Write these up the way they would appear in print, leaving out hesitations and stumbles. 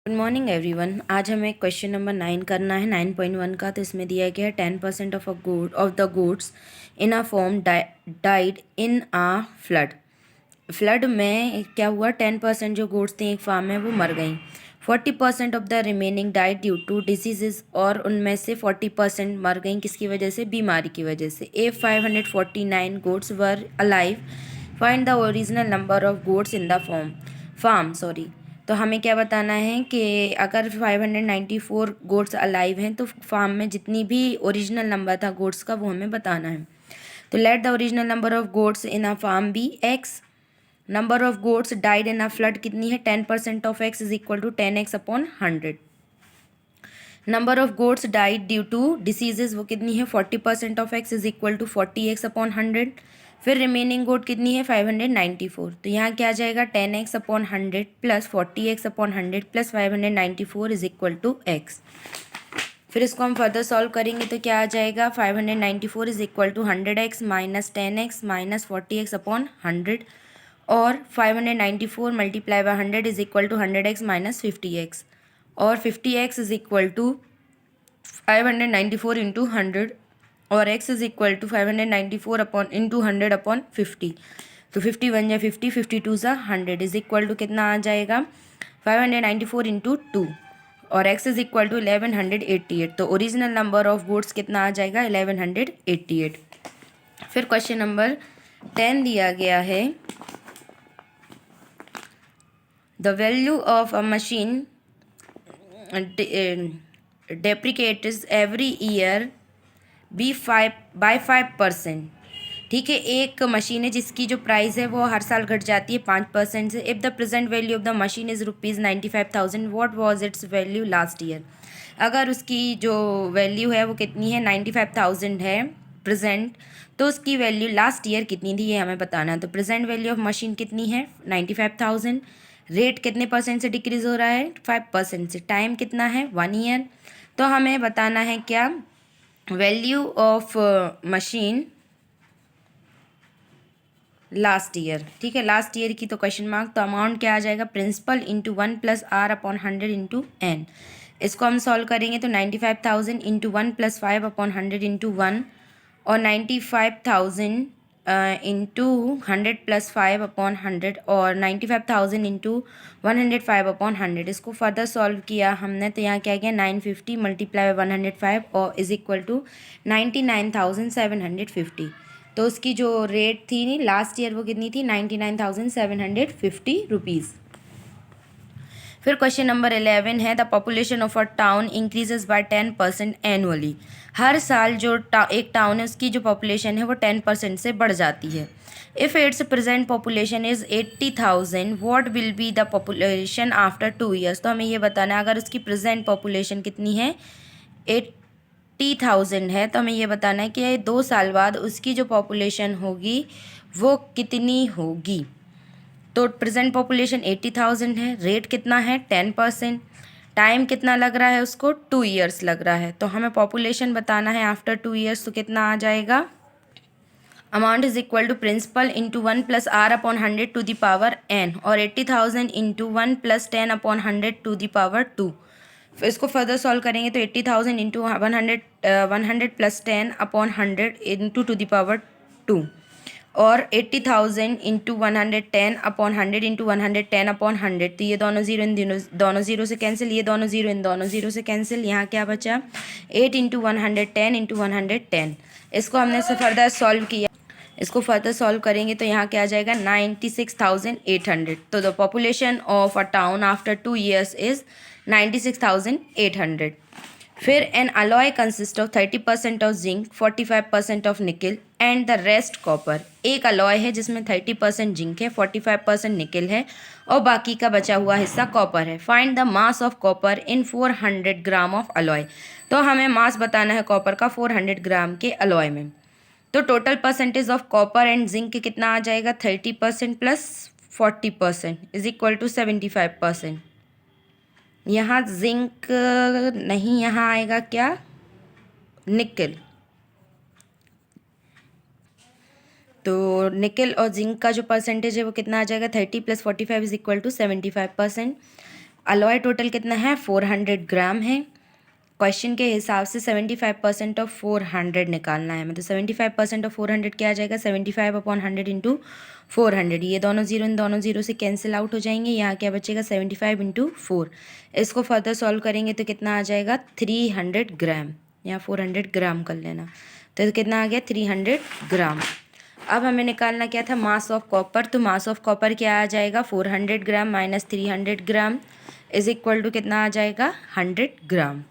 Good morning everyone. आज हमें question number 9 करना है 9.1 का। तो इसमें दिया गया है 10% of the goods in a form died in a flood. Flood में क्या हुआ, 10% जो गुड्स थी एक फार्म में वो मर गई। 40% of the remaining died due to diseases, और उनमें से 40% मर गई किसकी वजह से, बीमारी की वजह से। A 549 goats were alive, find the original number of goats in the farm sorry. तो हमें क्या बताना है कि अगर 594 गोट्स अलाइव हैं तो फार्म में जितनी भी ओरिजिनल नंबर था गोट्स का वो हमें बताना है। तो let the original number of goats in a farm be x. Number of goats died in a flood कितनी है, 10% of x is equal to 10x upon 100। Number of goats died due to diseases वो कितनी है, 40% of x is equal to 40x upon 100। फिर remaining गोट कितनी है, 594। तो यहाँ क्या आ जाएगा, 10x upon 100 plus 40x upon 100 plus 594 is equal to x। फिर इसको हम फर्दर सॉल्व करेंगे तो क्या आ जाएगा, 594 is equal to 100x minus 10x minus 40x upon 100, और 594 multiply by 100 is equal to 100x minus 50x, और 50x is equal to 594 into 100, और x is equal to 594 upon into 100 upon 50। तो 50 one जा 50, 52 ज़ा 100 इज इक्वल टू कितना आ जाएगा, 594 into 2, और x इज इक्वल टू 1188। तो ओरिजिनल नंबर ऑफ गुड्स कितना आ जाएगा, 1188। फिर क्वेश्चन नंबर 10 दिया गया है, the value of a machine depreciates every year by 5%। ठीक है, एक मशीन है जिसकी जो प्राइस है वो हर साल घट जाती है 5% से। If the present value of the machine is ₹95,000, what was it's value last year. अगर उसकी जो वैल्यू है वो कितनी है, 95,000 है प्रेजेंट, तो उसकी वैल्यू लास्ट ईयर कितनी थी ये हमें बताना है। तो प्रेजेंट वैल्यू ऑफ मशीन कितनी है, 95,000। रेट कितने परसेंट से डिक्रीज़ हो रहा है, 5% से। टाइम कितना है, 1 ईयर। तो हमें बताना है क्या, value of machine last year. ठीक है, लास्ट ईयर की तो क्वेश्चन मार्क। तो अमाउंट क्या आ जाएगा, principal into 1 plus r upon 100 into n. इसको हम सॉल्व करेंगे तो 95,000 इंटू 1 प्लस 5 अपॉन 100 इंटू 1, और 95,000 इंटू 100 प्लस 5 अपॉन 100, और 95,000 इंटू 105 अपॉन 100। इसको फर्दर सॉल्व किया हमने तो यहाँ क्या गया, 950 मल्टीप्लाई बाय 105 और इज इक्वल टू 99,750। तो उसकी जो रेट थी लास्ट ईयर वो कितनी थी, 99,750 रुपीज़। फिर क्वेश्चन नंबर 11 है, the population of a town increases by 10% annually. हर साल जो एक टाउन है उसकी जो पॉपुलेशन है वो 10% से बढ़ जाती है। If it's present population is 80,000, what will be the population after 2 years. तो हमें ये बताना है अगर उसकी प्रेजेंट पॉपुलेशन कितनी है, 80,000 है, तो हमें ये बताना है कि 2 साल बाद उसकी जो पॉपुलेशन होगी वो कितनी होगी। तो प्रेजेंट पॉपुलेशन 80,000 है, रेट कितना है 10%, टाइम कितना लग रहा है उसको 2 ईयर्स लग रहा है। तो हमें पॉपुलेशन बताना है आफ्टर 2 ईयर्स, तो कितना आ जाएगा, amount is equal to principal into 1 plus r upon 100 to the power n, और 80,000 into 1 plus 10 upon 100 to the power 2। फिर इसको फर्दर सॉल्व करेंगे तो 80,000 into 100 plus 10 upon 100 into to the power 2, और 80,000 इंटू 110 अपॉन 100 इंटू 110 अपॉन 100। तो ये दोनों zero in दोनों जीरो से कैंसिल, ये दोनों जीरो इन दोनों जीरो से कैंसिल। यहाँ क्या बचा, 8 इंटू 110 इंटू 110। इसको हमने से फर्दर सॉल्व किया, इसको फर्दर सॉल्व करेंगे तो यहाँ क्या आ जाएगा, 96,800। तो the population of a town after 2 years is 96,800। फिर N alloy consist of 30% of zinc, 45% of निकल एंड द रेस्ट कॉपर। एक अलॉय है जिसमें 30% जिंक है, 45% निकल है, और बाकी का बचा हुआ हिस्सा कॉपर है। Find the mass of copper in 400 gram of alloy. तो हमें मास बताना है कॉपर का 400 ग्राम के अलॉय में। तो total percentage of copper and zinc कितना आ जाएगा, 30% प्लस 40% इज इक्वल टू 75%। यहाँ जिंक नहीं, यहाँ आएगा क्या, निकल। तो निकल और जिंक का जो परसेंटेज है वो कितना आ जाएगा, 30 plus 45 is equal to 75%। Alloy total कितना है 400 ग्राम है। क्वेश्चन के हिसाब से 75% ऑफ 400 निकालना है, मतलब 75% ऑफ 400 क्या आ जाएगा 75/100 इंटू 400। ये दोनों जीरो इन दोनों जीरो से कैंसिल आउट हो जाएंगे, यहाँ क्या बचेगा 75 इंटू 4। इसको फर्दर सॉल्व करेंगे तो कितना आ जाएगा 300 ग्राम, यहाँ 400 ग्राम कर लेना, तो कितना आ गया 300 ग्राम। अब हमें निकालना क्या था मास ऑफ कॉपर, तो मास ऑफ कॉपर क्या आ जाएगा 400 gram minus 300 gram is equal to कितना आ जाएगा 100 ग्राम।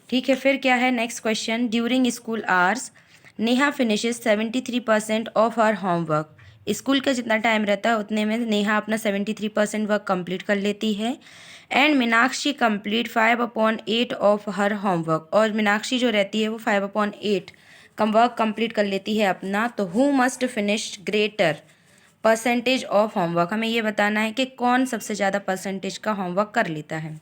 ठीक है, फिर क्या है next question, during school hours Neha finishes 73% of her homework. School का जितना टाइम रहता है उतने में नेहा अपना 73% वर्क कंप्लीट कर लेती है। And Meenakshi complete 5/8 of her homework, और मीनाक्षी जो रहती है वो 5/8 वर्क कंप्लीट कर लेती है अपना। तो who must finish greater percentage of homework, हमें ये बताना है कि कौन सबसे ज़्यादा परसेंटेज का होमवर्क कर लेता है।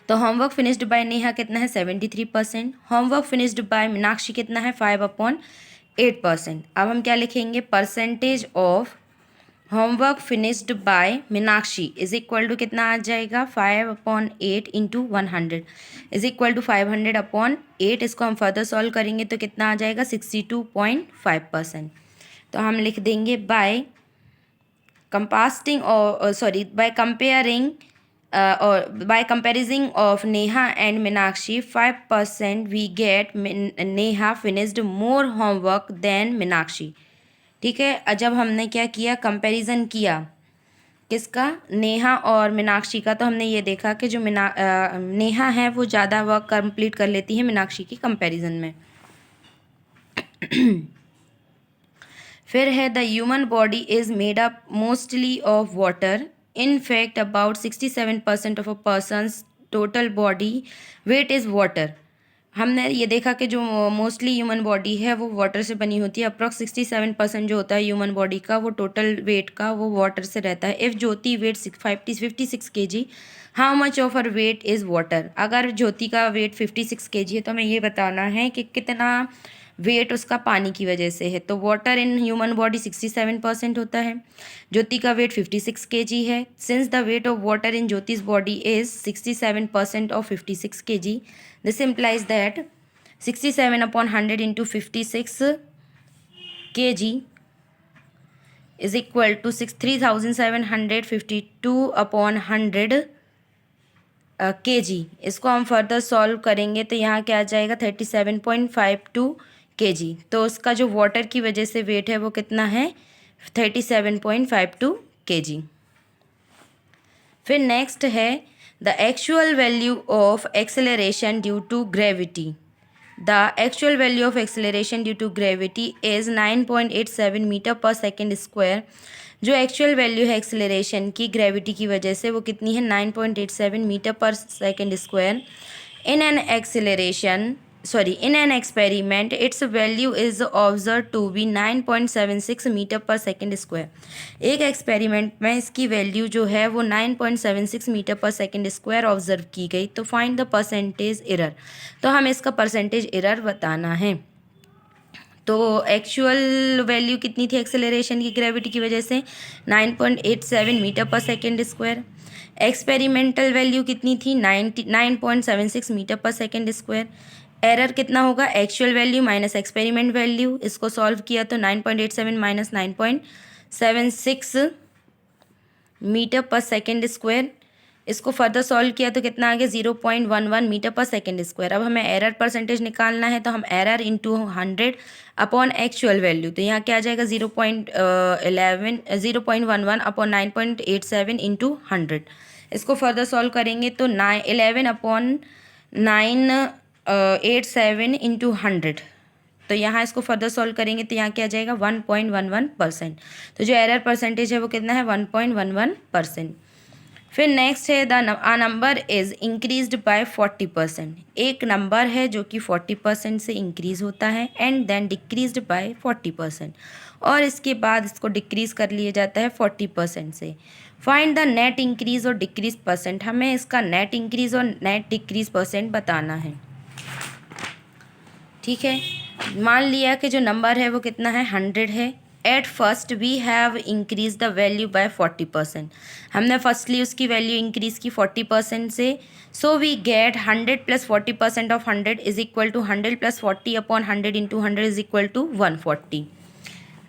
तो होमवर्क फिनिश्ड बाय नेहा कितना है 73%, होमवर्क फिनिश्ड बाय मीनाक्षी कितना है 5/8%। अब हम क्या लिखेंगे percentage of homework finished by Meenakshi is equal to कितना आ जाएगा 5/8 इंटू 100 इज इक्वल टू 500/8। इसको हम फर्दर सॉल्व करेंगे तो कितना आ जाएगा 62.5%। तो हम लिख देंगे बाय कंपास्टिंग और by comparing or by comparison of Neha and Meenakshi 5% we get Neha finished more homework than Meenakshi। ठीक है, जब हमने क्या किया कंपैरिजन किया किसका नेहा और मीनाक्षी का, तो हमने ये देखा कि जो नेहा है वो ज़्यादा वर्क कंप्लीट कर लेती है मीनाक्षी की कंपैरिजन में। फिर है the human body is made up mostly of water, in fact about 67% of a person's total body weight is water। हमने ये देखा कि जो मोस्टली ह्यूमन बॉडी है वो वाटर से बनी होती है, अप्रॉक्स 67% जो होता है ह्यूमन बॉडी का वो टोटल वेट का वो वाटर से रहता है। If Jyoti weight 56 kg how much of her weight is water, अगर ज्योति का वेट 56 kg है तो हमें ये बताना है कि कितना वेट उसका पानी की वजह से है। तो वाटर इन ह्यूमन बॉडी 67% होता है, ज्योति का वेट 56 kg है। Since the weight of water in Jyoti's body is 67% of 56 kg, this implies that 67/100 into 56 kg is equal to 3752/100 kg। इसको हम फर्दर सॉल्व करेंगे तो यहाँ क्या आ जाएगा 37.52 kg। तो उसका जो वाटर की वजह से वेट है वो कितना है 37.52 kg। फिर नेक्स्ट है the actual value of acceleration due to gravity, the actual value of acceleration due to gravity is 9.87 metre per second square. जो एक्चुअल वैल्यू है एक्सेलरेशन की ग्रेविटी की वजह से वो कितनी है 9.87 metre per second square. In an experiment its value is observe to be 9.76 metre per second square. एक एक्सपेरिमेंट में इसकी वैल्यू जो है वो 9.76 metre per second square observe की गई। तो फाइंड द परसेंटेज एरर, तो हमें इसका परसेंटेज एरर बताना है। तो एक्चुअल वैल्यू कितनी थी एक्सेलरेशन की ग्रेविटी की वजह से 9.87 metre per second square. Experimental value कितनी थी 9.76 metre per second square. Error कितना होगा actual value minus experiment value, इसको सॉल्व किया तो 9.87 minus 9.76 metre per second square. इसको फर्दर सॉल्व किया तो कितना आ गया 0.11 मीटर पर सेकेंड स्क्वायर। अब हमें एरर परसेंटेज निकालना है तो हम error into 100 upon actual value, तो यहाँ क्या आ जाएगा 0.11 अपॉन 9.87 इंटू 100। इसको फर्दर सॉल्व करेंगे तो 11 अपॉन 987 इंटू 100, तो यहाँ इसको फर्दर सॉल्व करेंगे तो यहाँ क्या आ जाएगा 1.11%। तो जो एरर परसेंटेज है वो कितना है 1.11%। फिर नेक्स्ट है the number is increased by 40%। एक नंबर है जो कि 40% से इंक्रीज़ होता है एंड देन डिक्रीज्ड बाय 40%, और इसके बाद इसको डिक्रीज़ कर लिया जाता है 40% से। फाइंड द नेट इंक्रीज़ और डिक्रीज़ परसेंट, हमें इसका नेट इंक्रीज़ और नेट डिक्रीज़ परसेंट बताना है। ठीक है, मान लिया कि जो नंबर है वो कितना है 100 है at first we have increase the value by 40%। हमने फर्स्टली उसकी वैल्यू इंक्रीज की 40% से, so we get 100 plus 40% of 100 is equal to 100 plus 40 upon 100 into 100 is equal to 140।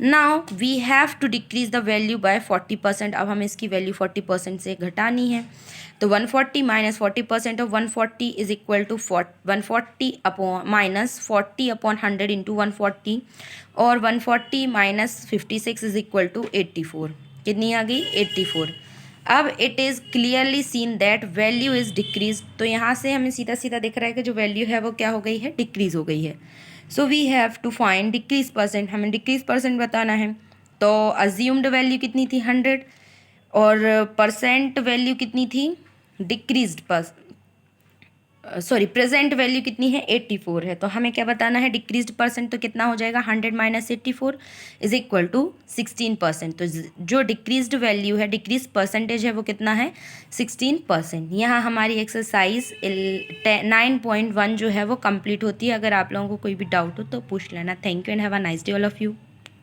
Now we have to decrease the value by 40%। अब हमें इसकी value 40% से घटानी है, तो 140 minus 40% of 140 is equal to 140 upon minus 40 upon 100 into 140, और 140 minus 56 is equal to 84। कितनी आ गई? 84। अब it is clearly seen that value is decrease. तो यहाँ से हमें सीधा सीधा दिख रहा है कि जो वैल्यू है वो क्या हो गई है? डिक्रीज हो गई है। So we have to find decrease percent. हमें डिक्रीज परसेंट बताना है, तो अज्यूम्ड वैल्यू कितनी थी? 100, और परसेंट वैल्यू कितनी थी? डिक्रीज्ड प्रेजेंट वैल्यू कितनी है? 84 है। तो हमें क्या बताना है? Decreased percent. तो कितना हो जाएगा? 100 माइनस 84 इज इक्वल टू 16%। तो जो डिक्रीज्ड वैल्यू है, डिक्रीज परसेंटेज है, वो कितना है? 16%। यहाँ हमारी एक्सरसाइज 9.1 जो है वो कंप्लीट होती है। अगर आप लोगों को कोई भी डाउट हो तो पूछ लेना। Thank you and have a nice day all of you.